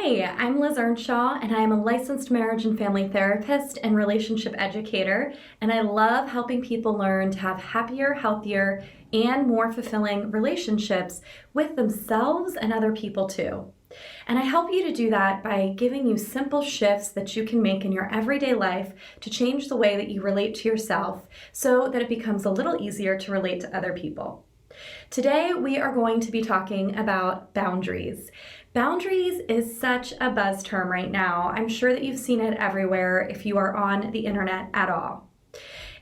Hi, I'm Liz Earnshaw, and I am a licensed marriage and family therapist and relationship educator, and I love helping people learn to have happier, healthier, and more fulfilling relationships with themselves and other people too. And I help you to do that by giving you simple shifts that you can make in your everyday life to change the way that you relate to yourself so that it becomes a little easier to relate to other people. Today, we are going to be talking about boundaries. Boundaries is such a buzz term right now. I'm sure that you've seen it everywhere if you are on the internet at all.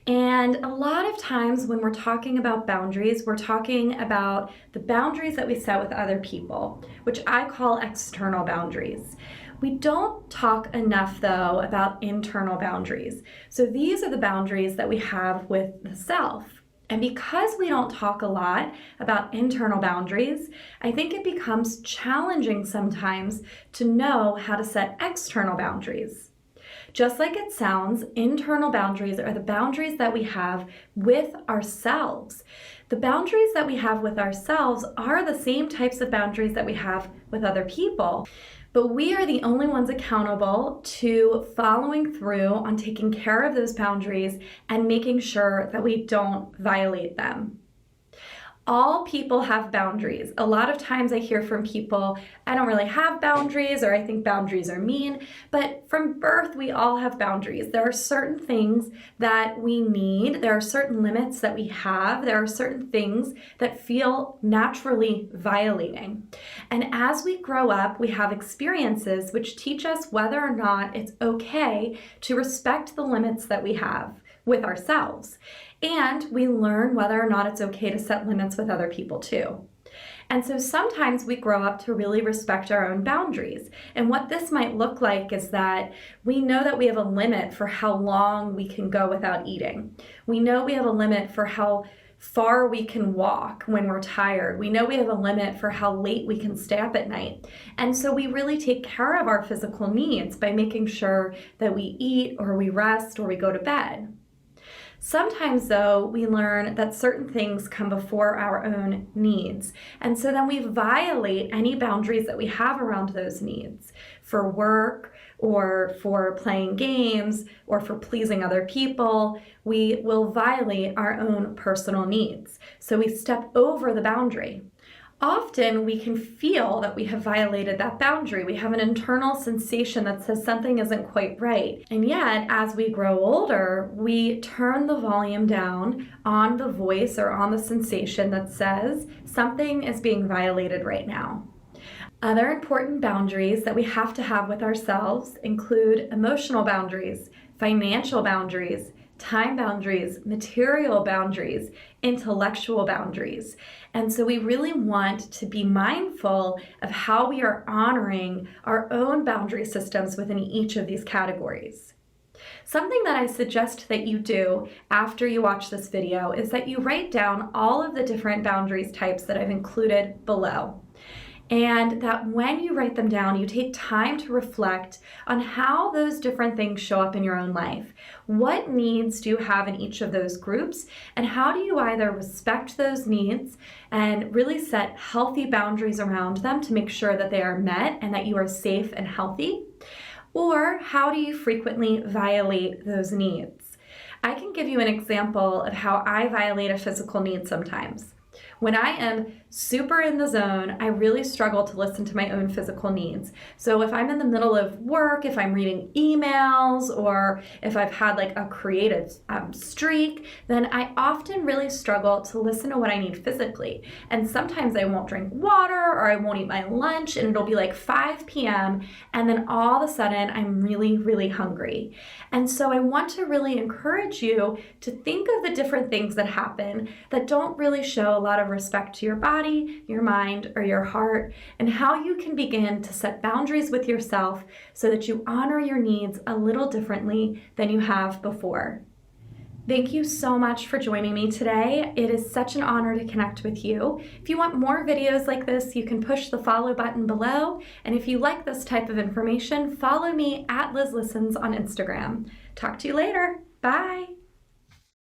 And a lot of times when we're talking about boundaries, we're talking about the boundaries that we set with other people, which I call external boundaries. We don't talk enough, though, about internal boundaries. So these are the boundaries that we have with the self. And because we don't talk a lot about internal boundaries, I think it becomes challenging sometimes to know how to set external boundaries. Just like it sounds, internal boundaries are the boundaries that we have with ourselves. The boundaries that we have with ourselves are the same types of boundaries that we have with other people. But we are the only ones accountable to following through on taking care of those boundaries and making sure that we don't violate them. All people have boundaries. A lot of times I hear from people, I don't really have boundaries, or I think boundaries are mean, but from birth we all have boundaries. There are certain things that we need, there are certain limits that we have, there are certain things that feel naturally violating. And as we grow up, we have experiences which teach us whether or not it's okay to respect the limits that we have with ourselves. And we learn whether or not it's okay to set limits with other people too. And so sometimes we grow up to really respect our own boundaries. And what this might look like is that we know that we have a limit for how long we can go without eating. We know we have a limit for how far we can walk when we're tired. We know we have a limit for how late we can stay up at night. And so we really take care of our physical needs by making sure that we eat or we rest or we go to bed. Sometimes, though, we learn that certain things come before our own needs. And so then we violate any boundaries that we have around those needs for work or for playing games or for pleasing other people. We will violate our own personal needs. So we step over the boundary. Often we can feel that we have violated that boundary. We have an internal sensation that says something isn't quite right. And yet, as we grow older, we turn the volume down on the voice or on the sensation that says something is being violated right now. Other important boundaries that we have to have with ourselves include emotional boundaries, financial boundaries, time boundaries, material boundaries, intellectual boundaries. And so we really want to be mindful of how we are honoring our own boundary systems within each of these categories. Something that I suggest that you do after you watch this video is that you write down all of the different boundaries types that I've included below. And that when you write them down, you take time to reflect on how those different things show up in your own life. What needs do you have in each of those groups? And how do you either respect those needs and really set healthy boundaries around them to make sure that they are met and that you are safe and healthy? Or how do you frequently violate those needs? I can give you an example of how I violate a physical need sometimes. When I am super in the zone, I really struggle to listen to my own physical needs. So if I'm in the middle of work, if I'm reading emails, or if I've had like a creative streak, then I often really struggle to listen to what I need physically. And sometimes I won't drink water or I won't eat my lunch, and it'll be like 5 p.m. and then all of a sudden I'm really, really hungry. And so I want to really encourage you to think of the different things that happen that don't really show a lot of respect to your body, your mind, or your heart, and how you can begin to set boundaries with yourself so that you honor your needs a little differently than you have before. Thank you so much for joining me today. It is such an honor to connect with you. If you want more videos like this, you can push the follow button below. And if you like this type of information, follow me at Liz Listens on Instagram. Talk to you later. Bye.